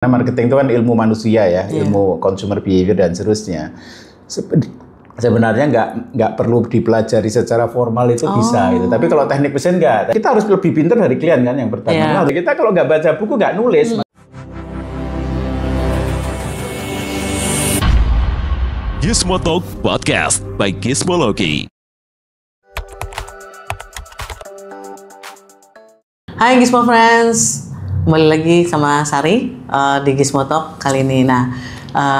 Karena marketing itu kan ilmu manusia ya, ilmu consumer behavior dan seterusnya. Sebenarnya nggak perlu dipelajari secara formal itu bisa gitu. Tapi kalau teknik mesin nggak. Kita harus lebih pintar dari klien kan yang pertama. Kita kalau nggak baca buku nggak nulis. Gizmo Talk Podcast by Gizmology. Hai Gizmo Friends, kembali lagi sama Sari di Gizmo Talk kali ini. Nah,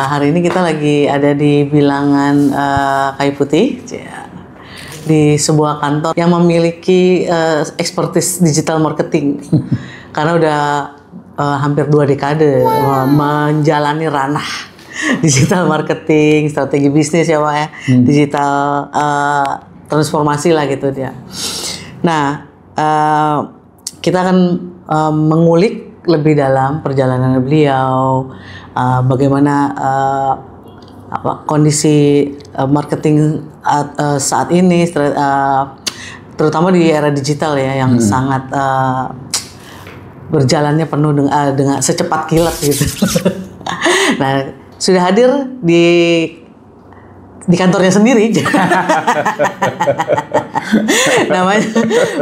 hari ini kita lagi ada di bilangan Kayu Putih di sebuah kantor yang memiliki expertise digital marketing karena udah hampir 2 dekade menjalani ranah digital marketing, strategi bisnis ya Pak ya, digital transformasi lah gitu dia. Nah, kita akan mengulik lebih dalam perjalanan beliau, bagaimana kondisi marketing saat ini, terutama di era digital ya, yang sangat berjalannya penuh dengan secepat kilat gitu. Nah, sudah hadir di kantornya sendiri. Namanya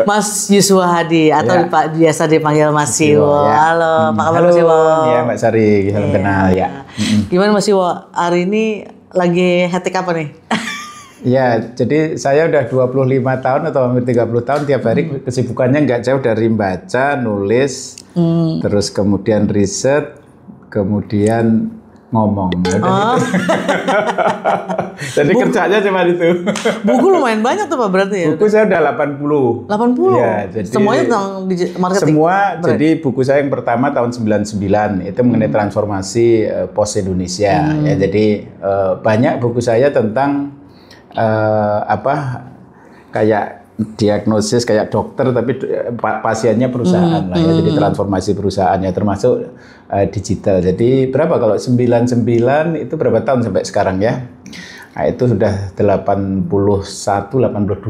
Mas Yuswa Hadi atau biasa dipanggil Mas Siwo. Halo, apa kabar Mas Siwo? Ya, Mbak Sari, salam kenal ya. Gimana Mas Siwo? Hari ini lagi hektik apa nih? Ya, jadi saya udah 25 tahun atau hampir 30 tahun tiap hari kesibukannya nggak jauh dari baca, nulis, terus kemudian riset, kemudian ngomong. Jadi kerjanya cuma itu. Buku lumayan banyak tuh Pak berarti ya? Buku saya udah 80. 80? Ya, jadi semuanya tentang marketing? Semua, jadi buku saya yang pertama tahun 99 itu mengenai transformasi pos Indonesia. Ya, jadi banyak buku saya tentang kayak diagnosis kayak dokter tapi pasiennya perusahaan lah ya, jadi transformasi perusahaan ya, termasuk digital. Jadi berapa kalau 99 itu berapa tahun sampai sekarang ya? Nah, itu sudah 81, 82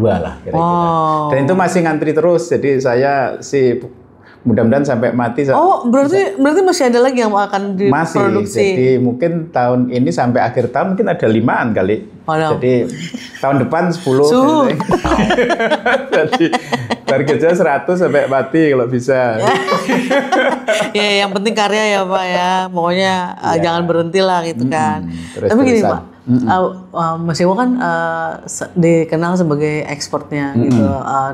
lah kira-kira. Wow. Dan itu masih ngantri terus. Jadi saya sih mudah-mudahan sampai mati. Berarti masih ada lagi yang akan diproduksi? Masih. Jadi mungkin tahun ini sampai akhir tahun mungkin ada 5-an kali. Jadi tahun depan 10. Jadi targetnya 100 sampai mati kalau bisa. Ya, yang penting karya ya Pak ya. Pokoknya jangan berhenti lah gitu kan. Tapi gini Pak, Mas Iwo kan dikenal sebagai expertnya gitu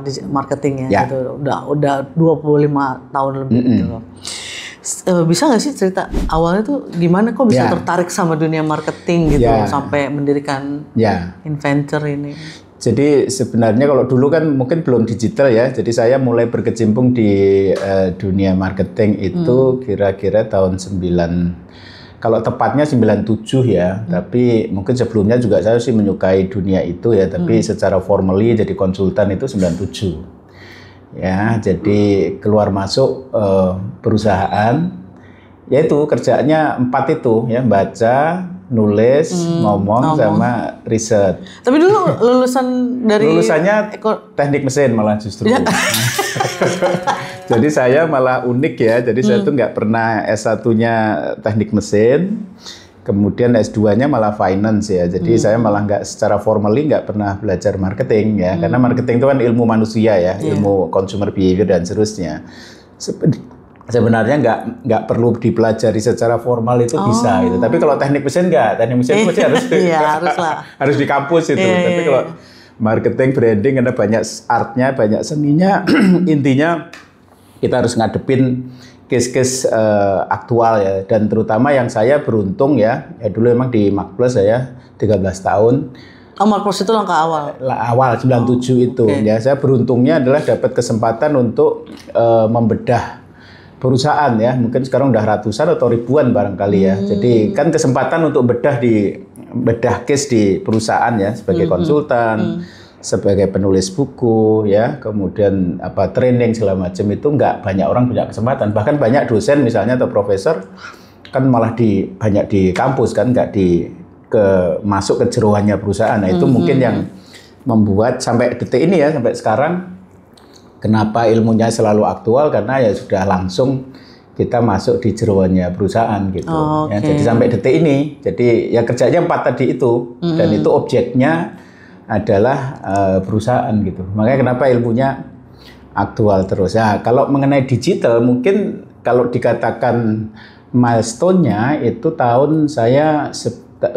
di marketing ya. Gitu. Udah 25 tahun lebih gitu. Bisa nggak sih cerita awalnya tuh gimana kok bisa tertarik sama dunia marketing gitu sampai mendirikan Inventure ini? Jadi sebenarnya kalau dulu kan mungkin belum digital ya, jadi saya mulai berkecimpung di dunia marketing itu kira-kira tahun 9, kalau tepatnya 97 ya, tapi mungkin sebelumnya juga saya sih menyukai dunia itu ya, tapi secara formally jadi konsultan itu 97. Ya, jadi keluar masuk perusahaan, yaitu kerjanya 4 itu ya, baca, nulis, ngomong sama riset. Tapi dulu lulusannya teknik mesin malah justru. Jadi saya malah unik ya, jadi saya tuh nggak pernah S1-nya teknik mesin. Kemudian S2-nya malah finance ya. Jadi saya malah secara formally nggak pernah belajar marketing ya. Karena marketing itu kan ilmu manusia ya, ilmu consumer behavior dan seterusnya. Sebenarnya nggak perlu dipelajari secara formal itu bisa gitu. Tapi kalau teknik mesin nggak. Teknik mesin itu mesti harus di kampus itu. Tapi kalau marketing, branding ada banyak artnya, banyak seninya. Intinya kita harus ngadepin case-case aktual ya, dan terutama yang saya beruntung ya dulu emang di Marketplace saya 13 tahun. Marketplace itu langkah awal? Awal 97 itu ya, saya beruntungnya adalah dapat kesempatan untuk membedah perusahaan ya, mungkin sekarang udah ratusan atau ribuan barangkali ya. Jadi kan kesempatan untuk bedah case di perusahaan ya, sebagai konsultan, sebagai penulis buku ya, kemudian training segala macam itu nggak banyak orang punya kesempatan. Bahkan banyak dosen misalnya atau profesor kan malah banyak di kampus kan, nggak masuk ke jeroannya perusahaan. Nah itu mungkin yang membuat sampai detik ini ya, sampai sekarang kenapa ilmunya selalu aktual, karena ya sudah langsung kita masuk di jeroannya perusahaan gitu. Oh, Ya, oke. jadi sampai detik ini, jadi ya kerjanya 4 tadi itu, dan itu objeknya adalah perusahaan gitu. Makanya kenapa ilmunya aktual terus. Ya, kalau mengenai digital mungkin kalau dikatakan milestone-nya itu tahun saya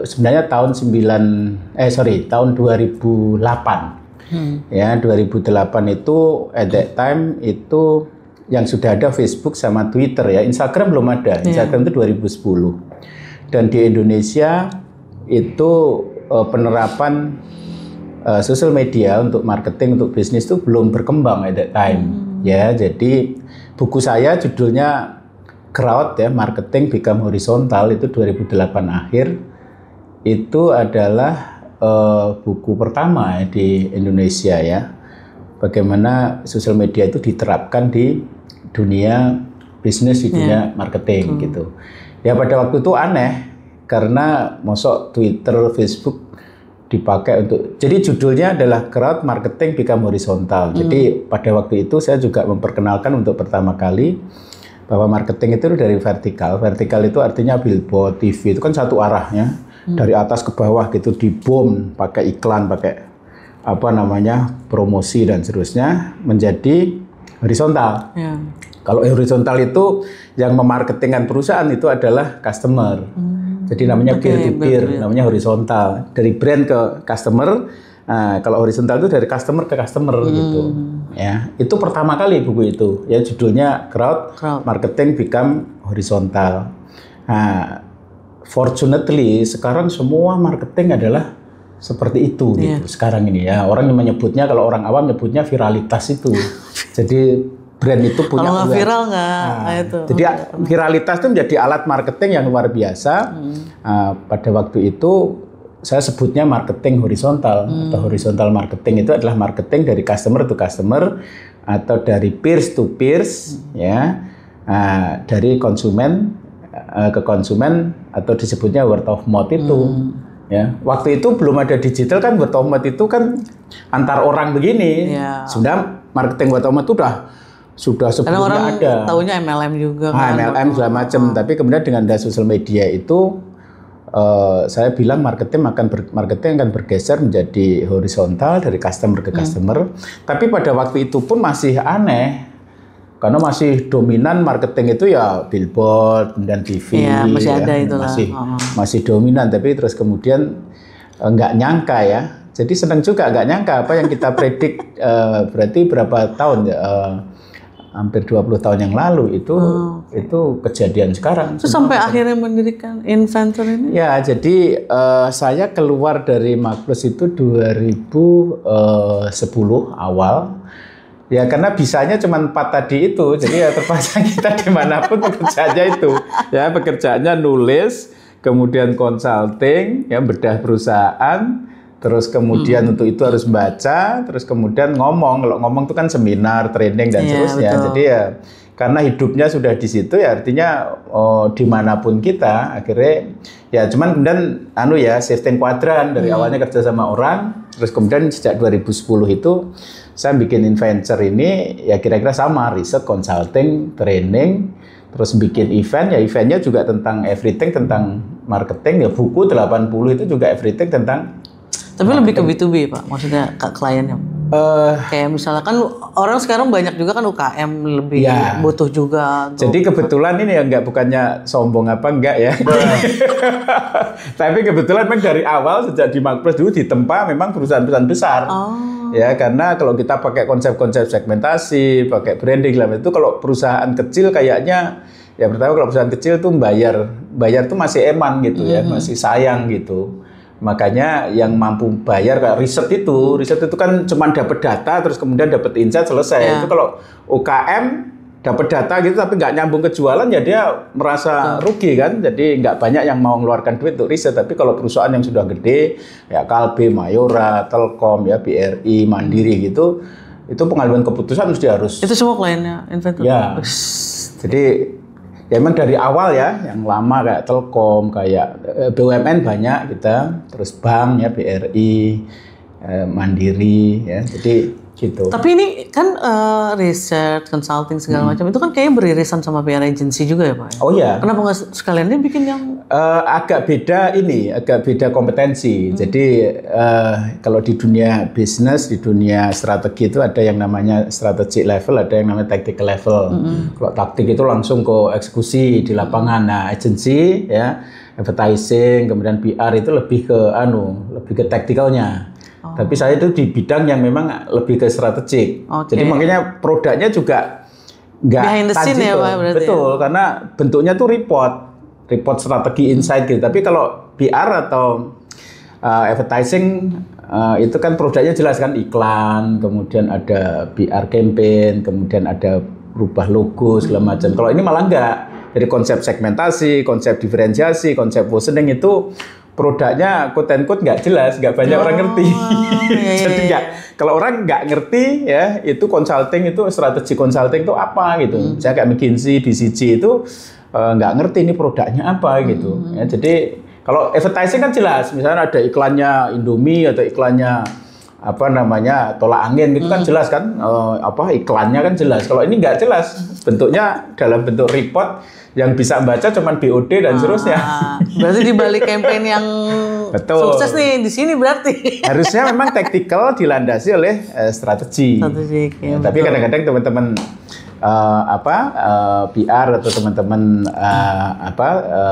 sebenarnya tahun 2008. Ya, 2008 itu at that time itu yang sudah ada Facebook sama Twitter ya. Instagram belum ada. Instagram itu 2010. Dan di Indonesia itu penerapan sosial media untuk marketing, untuk bisnis itu belum berkembang at that time. Ya, jadi buku saya judulnya Crowd ya, Marketing Become Horizontal, itu 2008 akhir. Itu adalah buku pertama ya, di Indonesia ya. Bagaimana sosial media itu diterapkan di dunia bisnis, di dunia marketing gitu. Ya pada waktu itu aneh karena mosok Twitter, Facebook dipakai untuk, jadi judulnya adalah Crowd Marketing Become Horizontal. Jadi pada waktu itu saya juga memperkenalkan untuk pertama kali bahwa marketing itu dari vertikal. Vertikal itu artinya billboard, TV itu kan satu arah ya, dari atas ke bawah gitu, dibom pakai iklan, pakai apa namanya promosi dan seterusnya, menjadi horizontal. Kalau horizontal itu yang memarketingkan perusahaan itu adalah customer. Jadi namanya peer to peer, namanya horizontal. Dari brand ke customer. Nah, kalau horizontal itu dari customer ke customer gitu. Ya, itu pertama kali buku itu. Ya judulnya Crowd Marketing Become Horizontal. Nah, fortunately sekarang semua marketing adalah seperti itu gitu. Sekarang ini ya, orang yang menyebutnya, kalau orang awam menyebutnya viralitas itu. Jadi brand itu punya, kalau nggak viral nggak itu. Jadi viralitas itu menjadi alat marketing yang luar biasa. Pada waktu itu saya sebutnya marketing horizontal atau horizontal marketing. Itu adalah marketing dari customer to customer atau dari peers to peers ya, dari konsumen ke konsumen, atau disebutnya word of mouth itu. Ya, waktu itu belum ada digital kan, word of mouth itu kan antar orang begini. Sudah marketing word of mouth itu sudah sebelumnya orang ada. Taunya MLM juga kan. MLM segala macam. Tapi kemudian dengan ada sosial media itu, saya bilang marketing akan bergeser menjadi horizontal dari customer ke customer. Tapi pada waktu itu pun masih aneh. Karena masih dominan marketing itu ya billboard, kemudian TV. Iya, masih ada itulah. Masih dominan, tapi terus kemudian nggak nyangka ya. Jadi senang juga nggak nyangka apa yang kita predik berarti berapa tahun ya, hampir 20 tahun yang lalu itu kejadian sekarang. Terus sampai akhirnya mendirikan Inventor ini? Ya, jadi saya keluar dari Magplus itu 2010 awal. Ya karena bisanya cuma 4 tadi itu, jadi ya terpaksa kita dimanapun bekerjanya itu. Ya pekerjaannya nulis, kemudian consulting, ya bedah perusahaan, terus kemudian untuk itu harus baca, terus kemudian ngomong. Kalau ngomong itu kan seminar, training dan seterusnya. Betul. Jadi ya karena hidupnya sudah di situ ya artinya dimanapun kita akhirnya ya cuman kemudian shifting kuadran dari awalnya kerja sama orang, terus kemudian sejak 2010 itu saya bikin Inventor ini ya kira-kira sama, riset, consulting, training, terus bikin event, ya eventnya juga tentang everything, tentang marketing, ya buku 80 itu juga everything tentang. Tapi lebih ke B2B Pak, maksudnya ke kliennya. Kayak misalnya kan orang sekarang banyak juga kan UKM lebih butuh juga. Jadi kebetulan ini ya bukannya sombong apa enggak ya. Tapi kebetulan memang dari awal sejak di Magplus dulu ditempa memang perusahaan-perusahaan besar. Ya karena kalau kita pakai konsep-konsep segmentasi, pakai branding lah itu, kalau perusahaan kecil kayaknya ya pertama kalau perusahaan kecil tuh bayar tuh masih eman gitu ya, masih sayang gitu. Makanya yang mampu bayar kayak riset itu kan cuma dapat data terus kemudian dapat insight selesai. Itu kalau UKM dapat data gitu tapi nggak nyambung ke jualan ya dia merasa rugi kan. Jadi nggak banyak yang mau mengeluarkan duit untuk riset. Tapi kalau perusahaan yang sudah gede ya Kalbe, Mayora, Telkom ya, BRI, Mandiri gitu, itu pengambilan keputusan mesti harus. Itu semua kliennya Inventor. Ya. Jadi ya memang dari awal ya, yang lama kayak Telkom, kayak BUMN banyak kita, terus bank ya BRI, Mandiri ya. Jadi gitu. Tapi ini kan research, consulting segala macam itu kan kayaknya beririsan sama PR agency juga ya Pak? Oh iya. Kenapa nggak sekalian dia bikin yang agak beda kompetensi. Jadi kalau di dunia bisnis, di dunia strategi itu ada yang namanya strategic level, ada yang namanya tactical level. Kalau taktik itu langsung ke eksekusi di lapangan. Nah, agency ya, advertising, kemudian PR itu lebih ke tacticalnya. Tapi saya itu di bidang yang memang lebih ke strategik. Jadi makanya produknya juga nggak behind the scene ya Pak berarti. Betul, karena bentuknya tuh report strategi insight gitu. Tapi kalau PR atau advertising itu kan produknya jelas kan, iklan, kemudian ada PR campaign, kemudian ada rubah logo segala macam. Kalau ini malah enggak. Jadi konsep segmentasi, konsep diferensiasi, konsep positioning itu produknya quote and quote nggak jelas, nggak banyak orang ngerti. Jadi kalau orang nggak ngerti ya, itu consulting itu strategi consulting itu apa gitu. Saya kayak McKinsey, BCG itu nggak ngerti ini produknya apa gitu. Ya, jadi kalau advertising kan jelas, misalnya ada iklannya Indomie atau iklannya tolak angin gitu kan jelas kan, iklannya kan jelas. Kalau ini nggak jelas, bentuknya dalam bentuk report yang bisa baca cuman BOD dan seterusnya. Berarti di balik campaign yang sukses nih di sini berarti. Harusnya memang tactical dilandasi oleh strategi. Ya, tapi kadang-kadang teman-teman PR atau teman-teman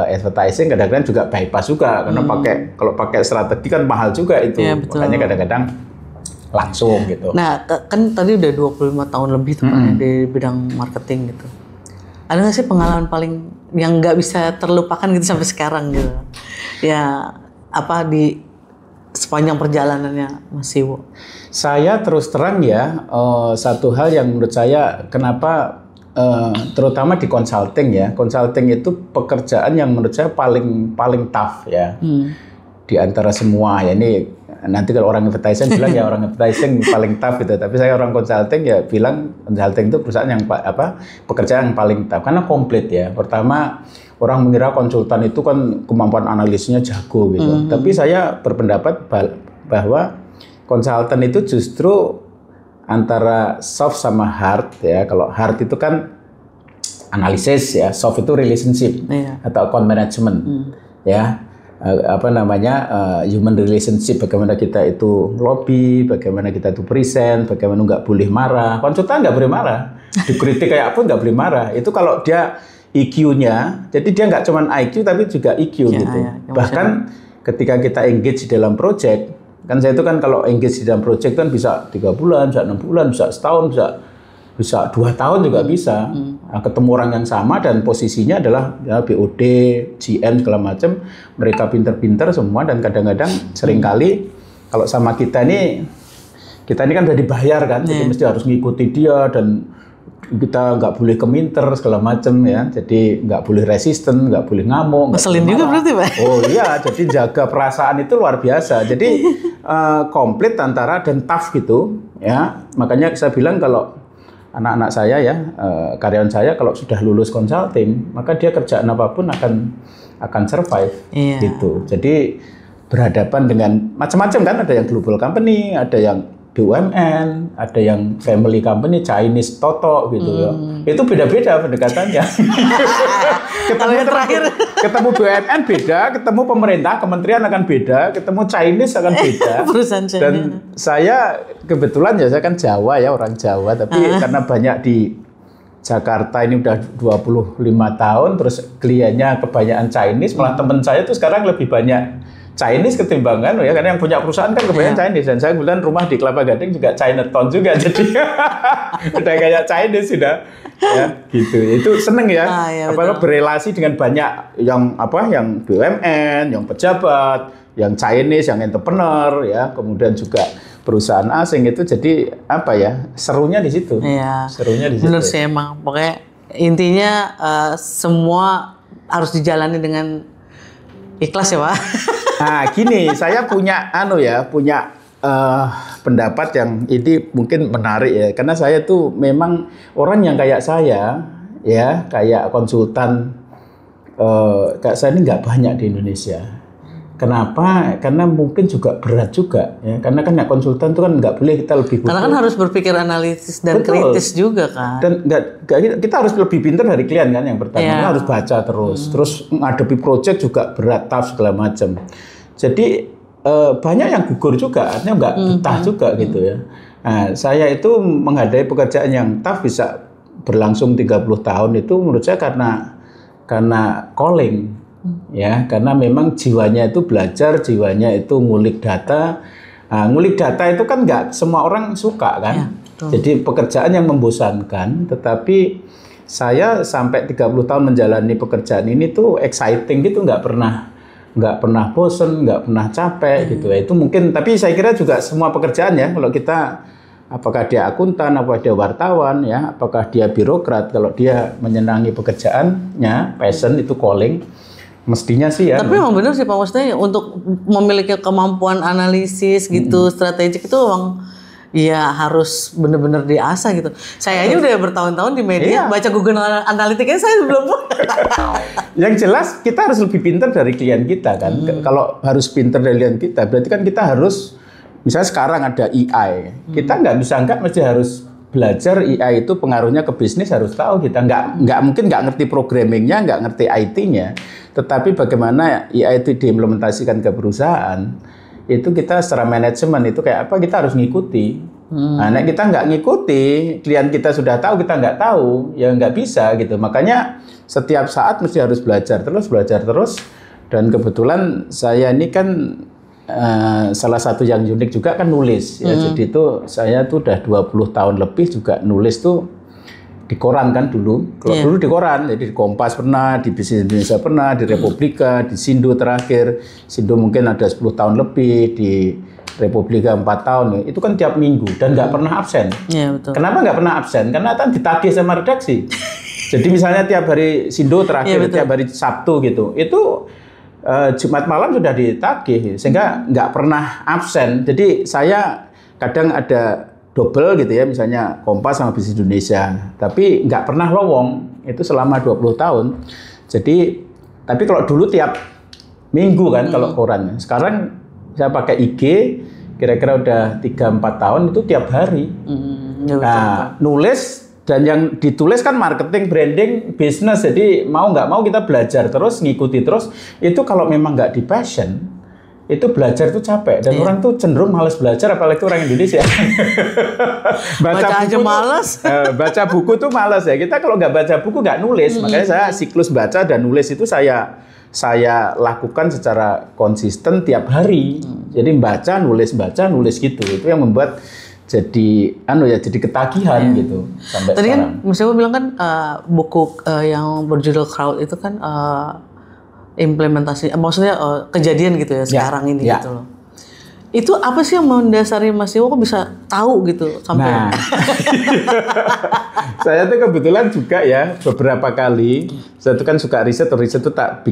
advertising kadang-kadang juga bypass juga karena kalau pakai strategi kan mahal juga itu. Ya, makanya kadang-kadang langsung gitu. Nah, kan tadi udah 25 tahun lebih tuh di bidang marketing gitu. Ada nggak sih pengalaman paling yang nggak bisa terlupakan gitu sampai sekarang gitu? Ya, di sepanjang perjalanannya Mas Iwo? Saya terus terang ya, satu hal yang menurut saya kenapa terutama di consulting ya, consulting itu pekerjaan yang menurut saya paling tough ya di antara semua ya. Ini nanti kalau orang advertising bilang ya orang advertising paling tough gitu, tapi saya orang consulting ya bilang consulting itu perusahaan yang pekerjaan yang paling tough karena komplit ya. Pertama, orang mengira konsultan itu kan kemampuan analisisnya jago gitu, tapi saya berpendapat bahwa konsultan itu justru antara soft sama hard ya. Kalau hard itu kan analisis ya, soft itu relationship atau account management ya. Human relationship, bagaimana kita itu lobby, bagaimana kita itu present, bagaimana nggak boleh marah. Konsultan nggak boleh marah, dikritik kayak apa nggak boleh marah. Itu kalau dia EQ-nya, jadi dia nggak cuma IQ tapi juga EQ gitu. Bahkan ketika kita engage di dalam project, kan saya itu kan kalau engage di dalam project kan bisa 3 bulan, bisa 6 bulan, bisa setahun, bisa 2 tahun juga bisa. Nah, ketemu orang yang sama dan posisinya adalah ya, BOD, GM segala macam, mereka pinter-pinter semua dan kadang-kadang seringkali kalau sama kita ini kan udah dibayar kan, jadi mesti harus ngikuti dia dan kita nggak boleh keminter segala macam ya, jadi nggak boleh resisten, nggak boleh ngamuk. Ngeselin juga berarti Pak? Oh iya, jadi jaga perasaan itu luar biasa. Jadi komplit antara dan tough gitu ya. Makanya saya bilang kalau anak-anak saya ya, karyawan saya kalau sudah lulus consulting, maka dia kerjaan apapun akan survive gitu. Jadi berhadapan dengan macam-macam kan, ada yang global company, ada yang BUMN, ada yang family company, Chinese Toto gitu ya. Itu beda-beda pendekatannya. ketemu BUMN beda, ketemu pemerintah, kementerian akan beda, ketemu Chinese akan beda. Dan saya kebetulan ya saya kan Jawa ya, orang Jawa, tapi karena banyak di Jakarta ini udah 25 tahun, terus kliennya kebanyakan Chinese, malah teman saya tuh sekarang lebih banyak Chinese ketimbang ya, karena yang punya perusahaan kan kebanyakan Chinese, dan saya kebetulan rumah di Kelapa Gading juga Chinatown juga, jadi udah kayak Chinese sudah ya gitu. Itu seneng ya, berelasi dengan banyak yang BUMN, yang pejabat, yang Chinese, yang entrepreneur ya, kemudian juga perusahaan asing itu, jadi serunya di situ. Iya. Serunya di situ. Benar sih emang, pokoknya intinya semua harus dijalani dengan ikhlas ya Pak. Nah gini, saya punya pendapat yang ini mungkin menarik ya, karena saya tuh memang orang yang kayak saya ya, kayak konsultan kayak saya ini nggak banyak di Indonesia. Kenapa? Karena mungkin juga berat juga ya. Karena kan konsultan itu kan nggak boleh kita lebih Karena kan harus berpikir analitis dan Betul. kritis juga kan. Dan kita harus lebih pintar dari klien kan yang pertama. Kita harus baca terus menghadapi project juga berat, tough segala macam. Jadi banyak yang gugur juga, artinya nggak betah juga gitu ya. Nah, saya itu menghadapi pekerjaan yang tough bisa berlangsung 30 tahun itu menurut saya karena calling. Ya, karena memang jiwanya itu belajar, jiwanya itu ngulik data. Nah, ngulik data itu kan nggak semua orang suka kan. Ya, jadi pekerjaan yang membosankan, tetapi saya sampai 30 tahun menjalani pekerjaan ini tuh exciting gitu, nggak pernah bosen, nggak pernah capek gitu ya. Itu mungkin, tapi saya kira juga semua pekerjaan ya, kalau kita apakah dia akuntan, apakah dia wartawan ya, apakah dia birokrat, kalau dia menyenangi pekerjaannya, passion itu calling. Mestinya sih ya. Tapi memang benar sih Pak, maksudnya untuk memiliki kemampuan analisis gitu, strategik itu memang ya harus benar-benar diasah gitu. Saya aja udah bertahun-tahun di media, baca Google Analytics saya belum. Yang jelas kita harus lebih pintar dari klien kita kan. Kalau harus pintar dari klien kita, berarti kan kita harus, misalnya sekarang ada AI, kita mesti harus belajar AI itu pengaruhnya ke bisnis, harus tahu kita. Nggak mungkin nggak ngerti programmingnya, nggak ngerti IT-nya. Tetapi bagaimana AI itu diimplementasikan ke perusahaan, itu kita secara manajemen itu kayak apa, kita harus ngikuti. Nah, kita nggak ngikuti, klien kita sudah tahu, kita nggak tahu, ya nggak bisa gitu. Makanya setiap saat mesti harus belajar terus. Dan kebetulan saya ini kan salah satu yang unik juga kan nulis ya. Jadi itu saya tuh udah 20 tahun lebih juga nulis tuh di koran kan dulu. Kalau dulu di koran, jadi di Kompas pernah, di Bisnis Indonesia pernah, di Republika, di Sindo terakhir. Sindo mungkin ada 10 tahun lebih, di Republika 4 tahun. Itu kan tiap minggu dan nggak pernah absen. Iya, betul. Kenapa nggak pernah absen? Karena kan ditagih sama redaksi. Jadi misalnya tiap hari Sindo terakhir, tiap hari Sabtu gitu. Itu Jumat malam sudah ditagih, sehingga nggak pernah absen. Jadi saya kadang ada double gitu ya, misalnya Kompas sama Bisnis Indonesia, tapi nggak pernah lowong, itu selama 20 tahun. Jadi, tapi kalau dulu tiap minggu kan kalau koran. Sekarang saya pakai IG, kira-kira udah 3-4 tahun itu tiap hari. Nah, nulis. Dan yang ditulis kan marketing, branding, bisnis. Jadi mau nggak mau kita belajar terus, ngikuti terus. Itu kalau memang nggak di passion, itu belajar itu capek. Dan orang tuh cenderung malas belajar, apalagi orang Indonesia. baca aja malas. Baca buku tuh malas ya. Kita kalau nggak baca buku nggak nulis. Makanya saya siklus baca dan nulis itu saya lakukan secara konsisten tiap hari. Jadi baca, nulis gitu. Itu yang membuat jadi ketagihan gitu sampai tadi sekarang. Kan misalnya bilang kan buku yang berjudul Crowd itu kan implementasi, maksudnya kejadian gitu ya sekarang ini gitu loh. Itu apa sih yang mendasari Mas Iwo kok bisa tahu gitu sampai? Nah, saya tuh kebetulan juga ya beberapa kali saya tuh kan suka riset tuh tak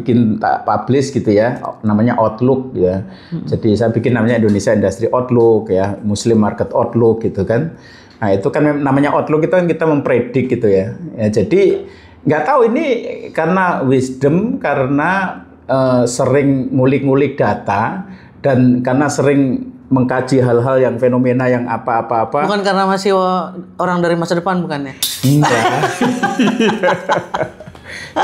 publish gitu ya, namanya Outlook ya. Jadi saya bikin namanya Indonesia Industry Outlook ya, Muslim Market Outlook gitu kan. Nah itu kan namanya Outlook itu kan kita mempredik gitu ya. Jadi nggak tahu ini karena wisdom, karena sering ngulik-ngulik data. Dan karena sering mengkaji hal-hal yang fenomena yang apa-apa. Bukan karena masih orang dari masa depan bukan ya? Enggak.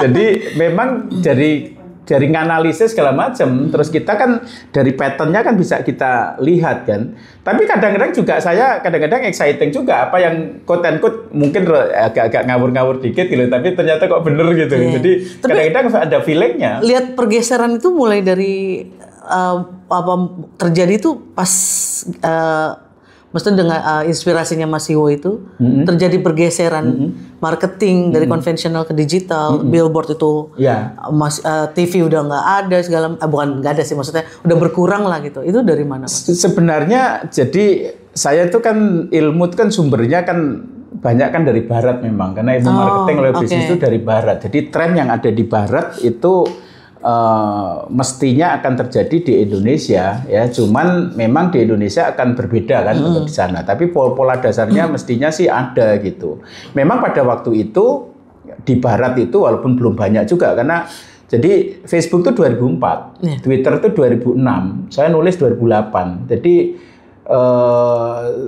Jadi memang dari nganalisis segala macam. Terus kita kan dari patternnya kan bisa kita lihat kan. Tapi kadang-kadang juga saya kadang-kadang exciting juga apa yang quote and quote mungkin agak ngawur-ngawur dikit gitu. Tapi ternyata kok bener gitu. Jadi kadang-kadang ada feelingnya. Lihat pergeseran itu mulai dari apa terjadi itu pas maksudnya dengan inspirasinya Mas Iwo itu terjadi pergeseran marketing dari konvensional ke digital, billboard itu TV udah nggak ada segala, bukan nggak ada sih, maksudnya udah berkurang lah gitu. Itu dari mana Mas? Sebenarnya jadi saya itu kan ilmu itu kan sumbernya kan banyak kan dari barat memang, karena ilmu marketing oleh bisnis itu dari barat. Jadi tren yang ada di barat itu mestinya akan terjadi di Indonesia ya, cuman memang di Indonesia akan berbeda kan untuk di sana, tapi pola dasarnya mestinya sih ada gitu. Memang pada waktu itu di barat itu walaupun belum banyak juga, karena Jadi Facebook itu 2004, Twitter itu 2006, saya nulis 2008. Jadi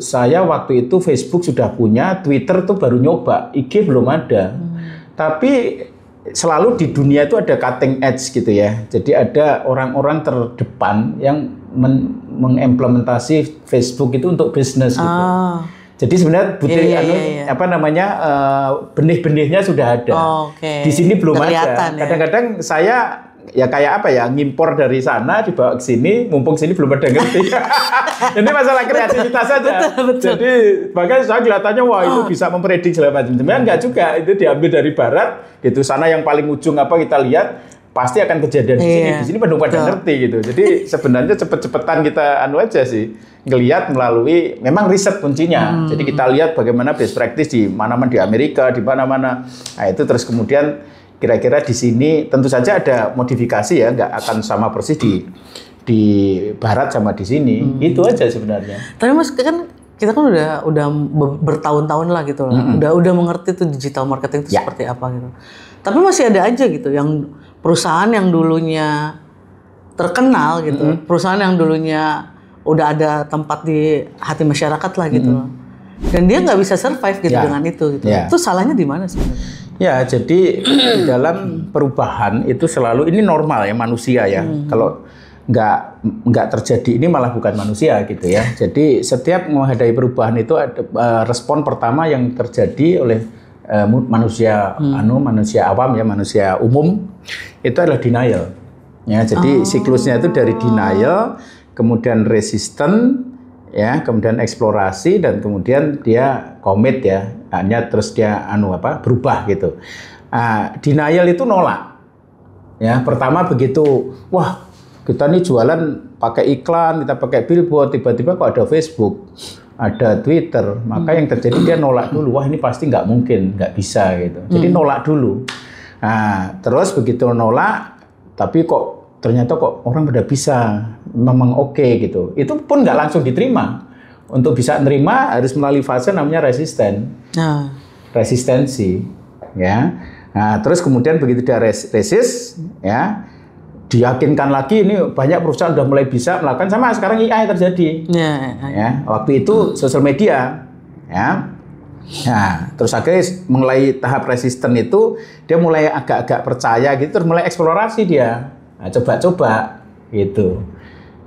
saya waktu itu Facebook sudah punya, Twitter tuh baru nyoba, IG belum ada. Tapi selalu di dunia itu ada cutting edge gitu ya. Jadi ada orang-orang terdepan yang mengimplementasi Facebook itu untuk bisnis gitu. Jadi sebenarnya benih-benihnya sudah ada. Di sini belum ada. Kadang-kadang saya ya kayak apa ya, ngimpor dari sana dibawa ke sini, mumpung sini belum ada ngerti. Ini masalah kreativitas saja. Betul. Jadi makanya saya kelihatannya wah itu bisa memprediksi segala macam. Sebenarnya enggak juga, itu diambil dari barat. Gitu sana yang paling ujung apa kita lihat pasti akan kejadian di sini. Di sini belum pada ngerti gitu. Jadi sebenarnya cepet-cepetan kita aja sih. Ngelihat melalui memang riset kuncinya. Jadi kita lihat bagaimana best practice di mana-mana di Amerika, di mana-mana. Nah, itu terus kemudian kira-kira di sini tentu saja ada modifikasi ya, nggak akan sama persis di barat sama di sini. Itu aja sebenarnya. Tapi Mas kan kita kan udah bertahun-tahun lah gitu lah. Udah mengerti tuh digital marketing itu seperti apa gitu. Tapi masih ada aja gitu yang perusahaan yang dulunya terkenal gitu, perusahaan yang dulunya udah ada tempat di hati masyarakat lah gitu loh. Dan dia nggak bisa survive gitu dengan itu gitu. Itu salahnya di mana sebenarnya? Ya, jadi dalam perubahan itu selalu ini normal ya manusia ya. Kalau nggak terjadi ini malah bukan manusia gitu ya. Jadi setiap menghadapi perubahan itu ada respon pertama yang terjadi oleh manusia manusia awam ya, manusia umum itu adalah denial. Ya, jadi siklusnya itu dari denial, kemudian resisten, ya, kemudian eksplorasi, dan kemudian dia komit ya, hanya terus dia berubah gitu. Denial itu nolak. Ya, pertama begitu, wah kita nih jualan pakai iklan, kita pakai billboard, tiba-tiba kok ada Facebook, ada Twitter, maka yang terjadi dia nolak dulu, wah ini pasti nggak mungkin, nggak bisa gitu. Jadi nolak dulu. Nah, terus begitu nolak, tapi kok ternyata kok orang pada bisa, memang oke gitu. Itu pun nggak langsung diterima. Untuk bisa nerima harus melalui fase namanya resistensi, ya. Nah, terus kemudian begitu dia resist, ya, diyakinkan lagi ini banyak perusahaan udah mulai bisa melakukan sama sekarang AI terjadi. Ya, waktu itu sosial media, ya. Nah, terus akhirnya mulai tahap resisten itu dia mulai agak-agak percaya gitu, terus mulai eksplorasi dia. Nah, coba-coba gitu.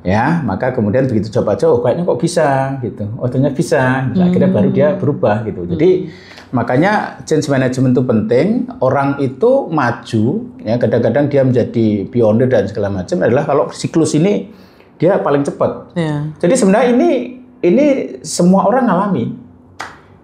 Ya, maka kemudian begitu coba-coba kayaknya kok bisa gitu. Oh, ternyata bisa. Akhirnya baru dia berubah gitu. Jadi makanya change management itu penting. Orang itu maju ya, kadang-kadang dia menjadi pionir dan segala macam adalah kalau siklus ini dia paling cepat. Jadi sebenarnya ini semua orang alami.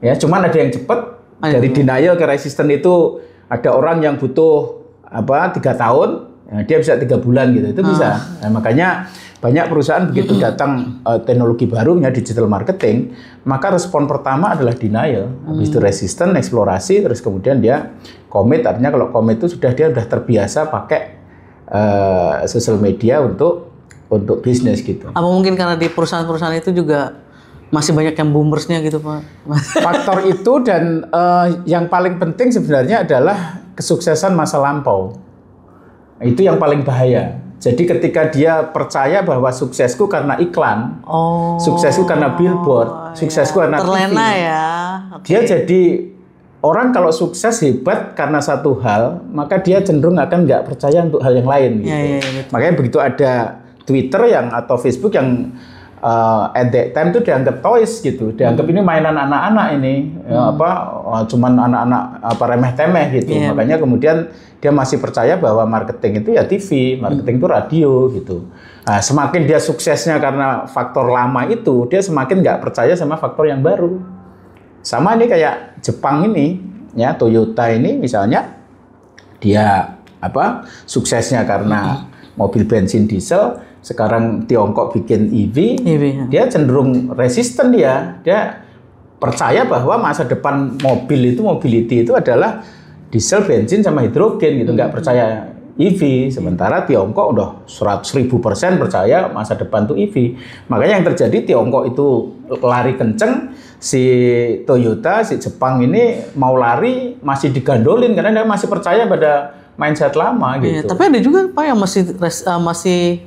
Ya, cuman ada yang cepat dari denial ke resisten itu ada orang yang butuh 3 tahun. Nah, dia bisa 3 bulan gitu, itu bisa. Nah, makanya banyak perusahaan begitu datang teknologi baru, digital marketing, maka respon pertama adalah denial, habis itu resisten, eksplorasi, terus kemudian dia commit. Artinya kalau commit itu dia sudah terbiasa pakai sosial media untuk bisnis gitu. Apa mungkin karena di perusahaan-perusahaan itu juga masih banyak yang boomersnya gitu Pak? Faktor itu dan yang paling penting sebenarnya adalah kesuksesan masa lampau. Itu yang paling bahaya. Jadi ketika dia percaya bahwa suksesku karena iklan, suksesku karena billboard, suksesku karena terlena TV, ya. Dia jadi orang kalau sukses hebat karena satu hal, maka dia cenderung akan nggak percaya untuk hal yang lain. Gitu. Makanya begitu ada Twitter atau Facebook yang at that time itu dianggap toys gitu, dianggap ini mainan anak-anak ini, cuman anak-anak remeh-temeh gitu. Makanya kemudian dia masih percaya bahwa marketing itu ya TV, marketing itu radio gitu. Nah, semakin dia suksesnya karena faktor lama itu, dia semakin nggak percaya sama faktor yang baru. Sama ini kayak Jepang ini, ya Toyota ini misalnya, dia suksesnya karena mobil bensin diesel. Sekarang Tiongkok bikin EV, dia cenderung resisten dia percaya bahwa masa depan mobility itu adalah diesel, bensin, sama hidrogen gitu, nggak percaya EV. Sementara Tiongkok udah 100.000% percaya masa depan itu EV. Makanya yang terjadi Tiongkok itu lari kenceng, si Toyota, si Jepang ini mau lari masih digandolin karena dia masih percaya pada mindset lama Iya, gitu. tapi ada juga Pak yang masih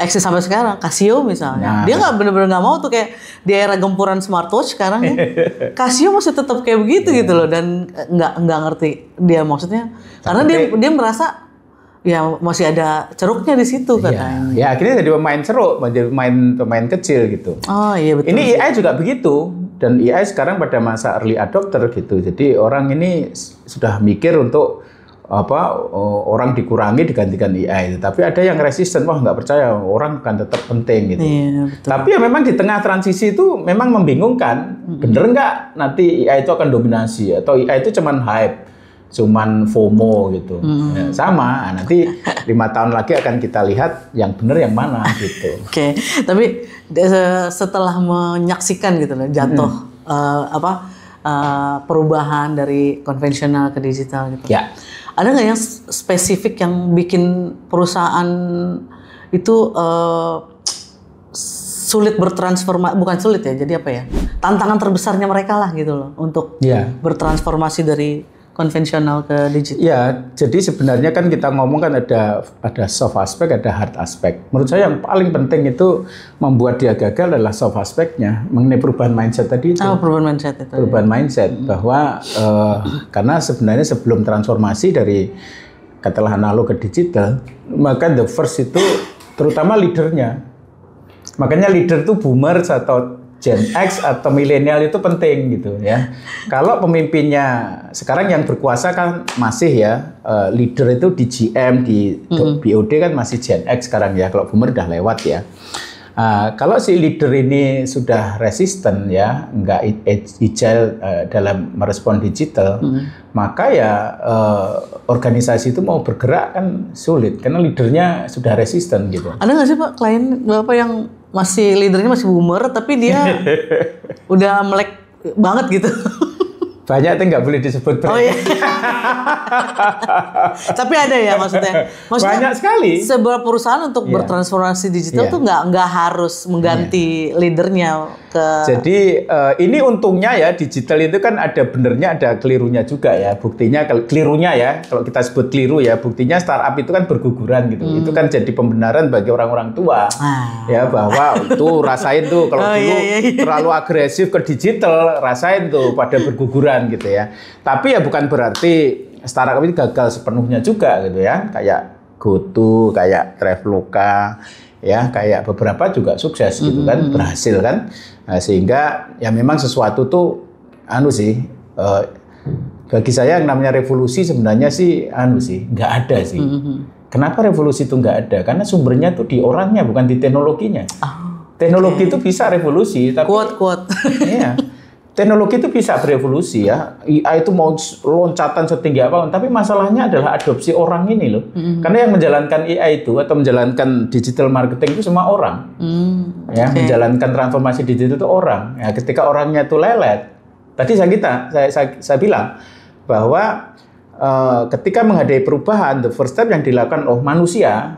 eksis sampai sekarang. Casio misalnya, dia nggak bener-bener nggak mau tuh kayak di era gempuran smartwatch sekarang ya. Casio masih tetap kayak begitu gitu loh, dan nggak ngerti dia maksudnya karena dia merasa ya masih ada ceruknya di situ katanya. Ya akhirnya jadi pemain ceruk, menjadi pemain kecil gitu. Oh iya betul. Ini AI juga begitu, dan AI sekarang pada masa early adopter gitu. Jadi orang ini sudah mikir untuk orang dikurangi digantikan AI. Tapi ada yang resisten, wah nggak percaya, orang akan tetap penting gitu. Iya, betul. Tapi ya memang di tengah transisi itu memang membingungkan. Bener nggak nanti AI itu akan dominasi atau AI itu cuman hype? Cuman FOMO gitu. Ya, sama, nanti 5 tahun lagi akan kita lihat yang benar yang mana gitu. Oke, tapi setelah menyaksikan gitu loh jatuh perubahan dari konvensional ke digital gitu. Ya. Ada nggak yang spesifik yang bikin perusahaan itu sulit bertransformasi, bukan sulit ya, jadi apa ya? Tantangan terbesarnya mereka lah gitu loh untuk bertransformasi dari konvensional ke digital. Ya, jadi sebenarnya kan kita ngomong kan ada soft aspek, ada hard aspek. Menurut saya yang paling penting itu membuat dia gagal adalah soft aspeknya mengenai perubahan mindset tadi itu. Perubahan mindset itu. Perubahan mindset bahwa karena sebenarnya sebelum transformasi dari katakanlah analog ke digital, maka the first itu terutama leadernya. Makanya leader itu boomers atau Gen X atau milenial itu penting gitu ya. Kalau pemimpinnya sekarang yang berkuasa kan masih ya leader itu di GM, di BOD kan masih Gen X sekarang ya. Kalau boomer udah lewat ya. Kalau si leader ini sudah resisten ya, nggak agile dalam merespon digital, maka ya organisasi itu mau bergerak kan sulit karena leadernya sudah resisten gitu. Ada nggak sih Pak klien Bapak yang masih leadernya masih boomer tapi dia udah melek banget gitu? Banyak itu nggak boleh disebut. Oh iya. Tapi ada ya maksudnya banyak sekali. Sebuah perusahaan untuk bertransformasi digital tuh nggak harus mengganti leadernya ke. Jadi ini untungnya ya digital itu kan ada benernya ada kelirunya juga ya. Buktinya kelirunya ya, kalau kita sebut keliru ya, buktinya startup itu kan berguguran gitu. Itu kan jadi pembenaran bagi orang-orang tua ya bahwa itu rasain tuh kalau dulu terlalu agresif ke digital, rasain tuh pada berguguran gitu ya. Tapi ya bukan berarti startup ini gagal sepenuhnya juga gitu ya. Kayak GoTo, kayak Traveloka, ya kayak beberapa juga sukses gitu kan, berhasil kan. Nah, sehingga ya memang sesuatu tuh bagi saya yang namanya revolusi sebenarnya sih nggak ada sih. Kenapa revolusi itu nggak ada? Karena sumbernya tuh di orangnya bukan di teknologinya. Teknologi itu bisa revolusi, tapi kuat. Iya. Teknologi itu bisa berevolusi ya. AI itu mau loncatan setinggi apa, tapi masalahnya adalah adopsi orang ini loh. Karena yang menjalankan AI itu atau menjalankan digital marketing itu semua orang. Ya, menjalankan transformasi digital itu orang. Ya, ketika orangnya itu lelet. Tadi saya bilang bahwa ketika menghadapi perubahan, the first step yang dilakukan manusia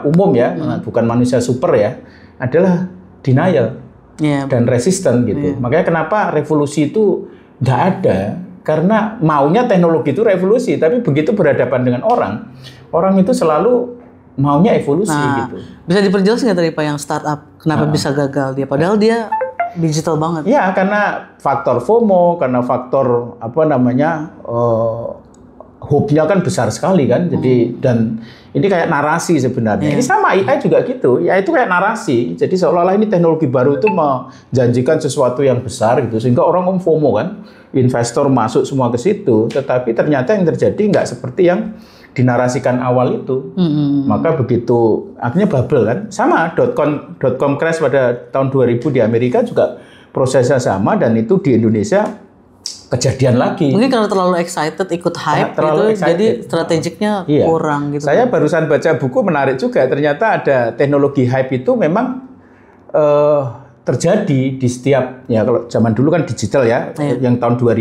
umum ya, bukan manusia super ya, adalah denial. Dan resisten gitu. Makanya kenapa revolusi itu nggak ada? Karena maunya teknologi itu revolusi, tapi begitu berhadapan dengan orang itu selalu maunya evolusi gitu. Bisa diperjelas nggak tadi Pak yang startup kenapa bisa gagal dia? Padahal dia digital banget. Ya karena faktor FOMO, karena faktor hope-nya kan besar sekali kan. Jadi dan ini kayak narasi sebenarnya. Ini sama AI juga gitu. AI itu kayak narasi. Jadi seolah-olah ini teknologi baru itu menjanjikan sesuatu yang besar gitu. Sehingga orang FOMO kan. Investor masuk semua ke situ. Tetapi ternyata yang terjadi nggak seperti yang dinarasikan awal itu. Maka begitu akhirnya bubble kan. Sama .com crash pada tahun 2000 di Amerika juga prosesnya sama. Dan itu di Indonesia kejadian lagi. Mungkin karena terlalu excited ikut hype jadi strategiknya kurang gitu. Saya barusan baca buku menarik juga. Ternyata ada teknologi hype itu memang terjadi di setiap ya kalau zaman dulu kan digital ya, yang tahun 2000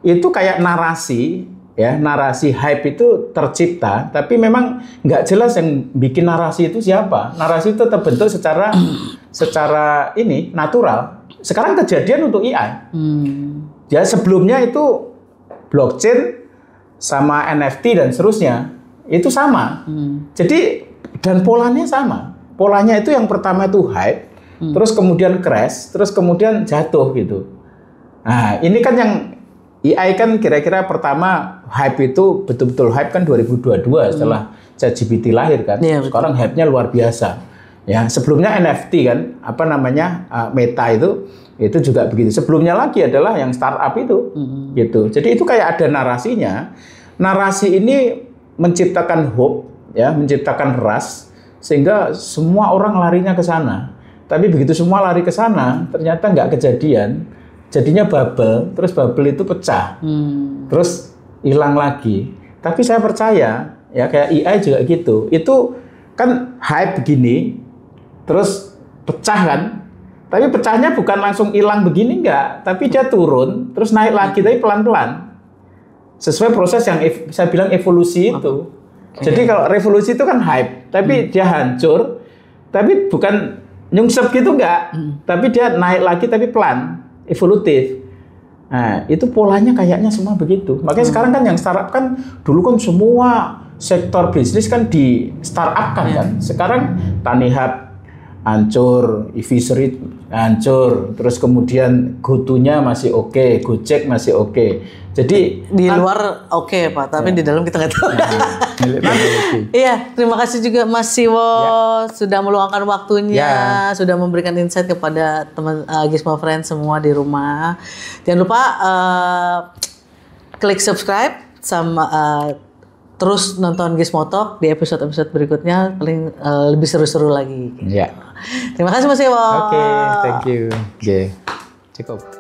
itu kayak narasi ya, narasi hype itu tercipta, tapi memang nggak jelas yang bikin narasi itu siapa. Narasi itu terbentuk secara natural. Sekarang kejadian untuk AI. Ya sebelumnya itu blockchain sama NFT dan seterusnya itu sama. Jadi dan polanya sama. Polanya itu yang pertama itu hype, terus kemudian crash, terus kemudian jatuh gitu. Nah, ini kan yang AI kan kira-kira pertama hype itu betul-betul hype kan 2022 setelah ChatGPT lahir kan. Iya, sekarang hype-nya luar biasa. Ya, sebelumnya NFT kan, apa namanya Meta itu juga begitu. Sebelumnya lagi adalah yang startup itu, gitu. Jadi itu kayak ada narasinya. Narasi ini menciptakan hope, ya, menciptakan rush, sehingga semua orang larinya ke sana. Tapi begitu semua lari ke sana, ternyata nggak kejadian. Jadinya bubble, terus bubble itu pecah, terus hilang lagi. Tapi saya percaya, ya kayak AI juga gitu. Itu kan hype begini, terus pecah kan. Tapi pecahnya bukan langsung hilang begini enggak, tapi dia turun, terus naik lagi, tapi pelan-pelan. Sesuai proses yang saya bilang evolusi itu. Jadi kalau revolusi itu kan hype, tapi dia hancur, tapi bukan nyungsep gitu enggak, tapi dia naik lagi tapi pelan. Evolutif. Nah, itu polanya kayaknya semua begitu. Makanya sekarang kan yang startup kan dulu kan semua sektor bisnis kan di startup kan. Sekarang Tanihub hancur, EV-Street hancur, terus kemudian GoTo-nya masih oke, Gojek masih oke. Jadi di luar oke Pak, tapi di dalam kita nggak tahu. Iya, terima kasih juga Mas Siwo sudah meluangkan waktunya, sudah memberikan insight kepada teman Gizmo Friends semua di rumah. Jangan lupa klik subscribe sama terus nonton Gizmo Talk di episode-episode berikutnya, paling lebih seru-seru lagi. Ya. Terima kasih Mas Siwo. Oke, thank you. Oke, cukup.